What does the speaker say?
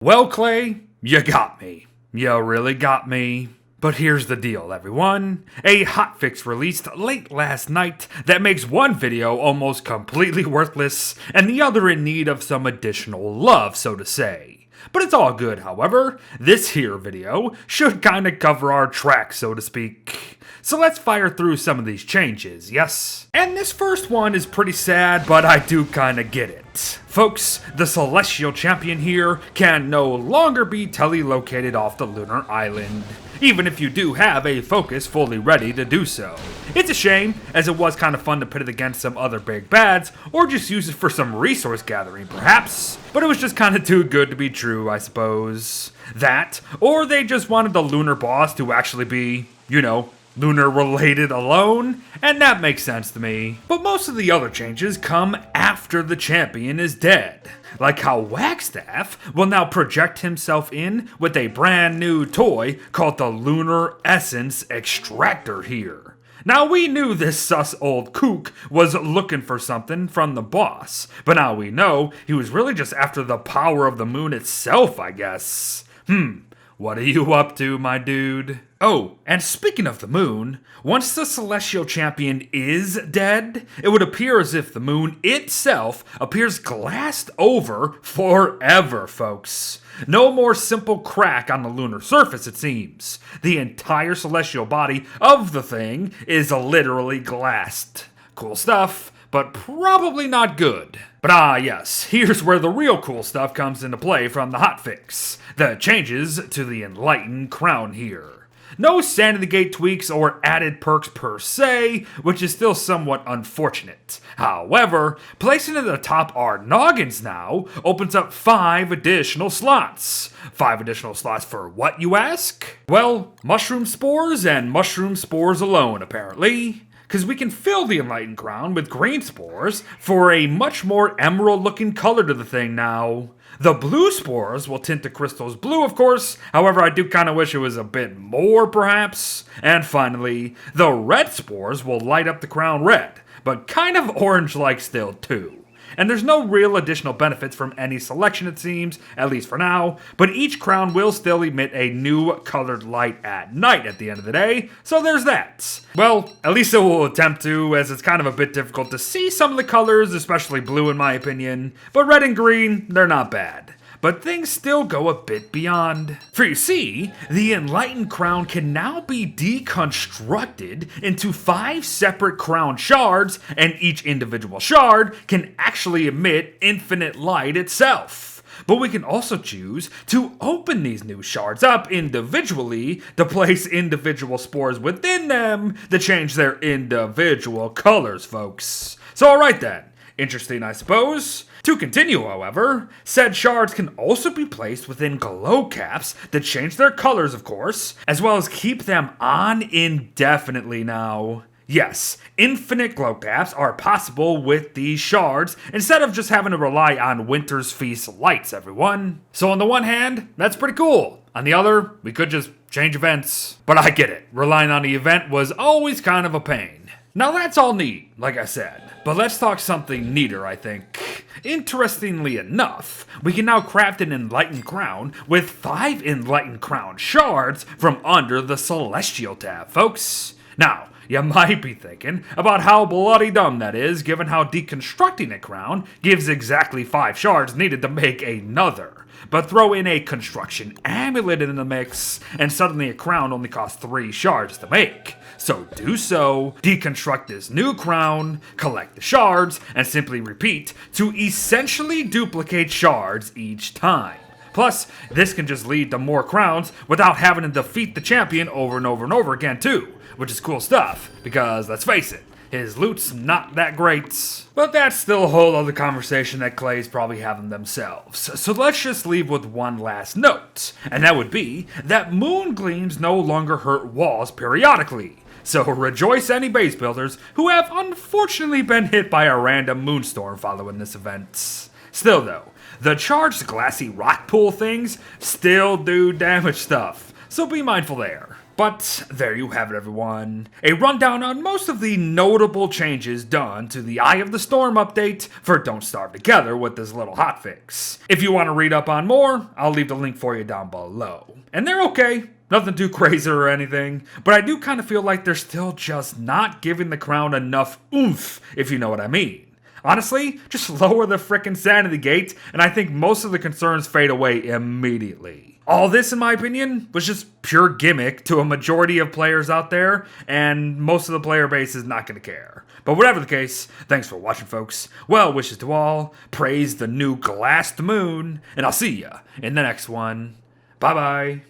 Well, Clay, you got me. You really got me. But here's the deal, everyone. A hotfix released late last night that makes one video almost completely worthless and the other in need of some additional love, so to say. But it's all good, however. This here video should kinda cover our tracks, so to speak. So let's fire through some of these changes, yes? And this first one is pretty sad, but I do kinda get it. Folks, the Celestial Champion here can no longer be telelocated off the lunar island, even if you do have a focus fully ready to do so. It's a shame, as it was kind of fun to put it against some other big bads, or just use it for some resource gathering perhaps, but it was just kind of too good to be true, I suppose. That, or they just wanted the lunar boss to actually be, lunar related alone, and that makes sense to me. But most of the other changes come after the champion is dead, like how Wagstaff will now project himself in with a brand new toy called the Lunar Essence Extractor here. Now we knew this sus old kook was looking for something from the boss, but now we know he was really just after the power of the moon itself, I guess. What are you up to, my dude? Oh, and speaking of the moon, once the Celestial Champion is dead, it would appear as if the moon itself appears glassed over forever, folks. No more simple crack on the lunar surface, it seems. The entire celestial body of the thing is literally glassed. Cool stuff, but probably not good. But yes, here's where the real cool stuff comes into play from the hotfix. The changes to the Enlightened Crown here. No Sanity Gate tweaks or added perks per se, which is still somewhat unfortunate. However, placing at the top our noggins now opens up 5 additional slots. 5 additional slots for what, you ask? Well, mushroom spores and mushroom spores alone, apparently. Because we can fill the Enlightened Crown with green spores for a much more emerald looking color to the thing now. The blue spores will tint the crystals blue, of course, however I do kind of wish it was a bit more perhaps. And finally, the red spores will light up the crown red, but kind of orange-like still too. And there's no real additional benefits from any selection it seems, at least for now, but each crown will still emit a new colored light at night at the end of the day, so there's that. Well, at least it will attempt to, as it's kind of a bit difficult to see some of the colors, especially blue in my opinion, but red and green, they're not bad. But things still go a bit beyond. For you see, the Enlightened Crown can now be deconstructed into 5 separate crown shards, and each individual shard can actually emit infinite light itself. But we can also choose to open these new shards up individually to place individual spores within them to change their individual colors, folks. So alright then. Interesting, I suppose. To continue, however, said shards can also be placed within glow caps to change their colors, of course, as well as keep them on indefinitely now. Yes, infinite glow caps are possible with these shards instead of just having to rely on Winter's Feast lights, everyone. So on the one hand, that's pretty cool. On the other, we could just change events. But I get it, relying on the event was always kind of a pain. Now that's all neat, like I said, but let's talk something neater, I think. Interestingly enough, we can now craft an Enlightened Crown with 5 Enlightened Crown shards from under the Celestial tab, folks. Now, you might be thinking about how bloody dumb that is, given how deconstructing a crown gives exactly 5 shards needed to make another. But throw in a construction amulet in the mix, and suddenly a crown only costs 3 shards to make. So do so, deconstruct this new crown, collect the shards, and simply repeat to essentially duplicate shards each time. Plus, this can just lead to more crowns without having to defeat the champion over and over and over again too, which is cool stuff, because let's face it, his loot's not that great. But that's still a whole other conversation that Clay's probably having themselves. So let's just leave with one last note, and that would be that moon gleams no longer hurt walls periodically. So rejoice any base builders who have unfortunately been hit by a random moonstorm following this event. Still though, the charged glassy rock pool things still do damage stuff, so be mindful there. But there you have it, everyone. A rundown on most of the notable changes done to the Eye of the Storm update for Don't Starve Together with this little hotfix. If you want to read up on more, I'll leave the link for you down below. And they're okay. Nothing too crazy or anything, but I do kind of feel like they're still just not giving the crown enough oomph, if you know what I mean. Honestly, just lower the frickin' sanity gate, and I think most of the concerns fade away immediately. All this, in my opinion, was just pure gimmick to a majority of players out there, and most of the player base is not going to care. But whatever the case, thanks for watching, folks. Well wishes to all, praise the new glassed moon, and I'll see ya in the next one. Bye-bye.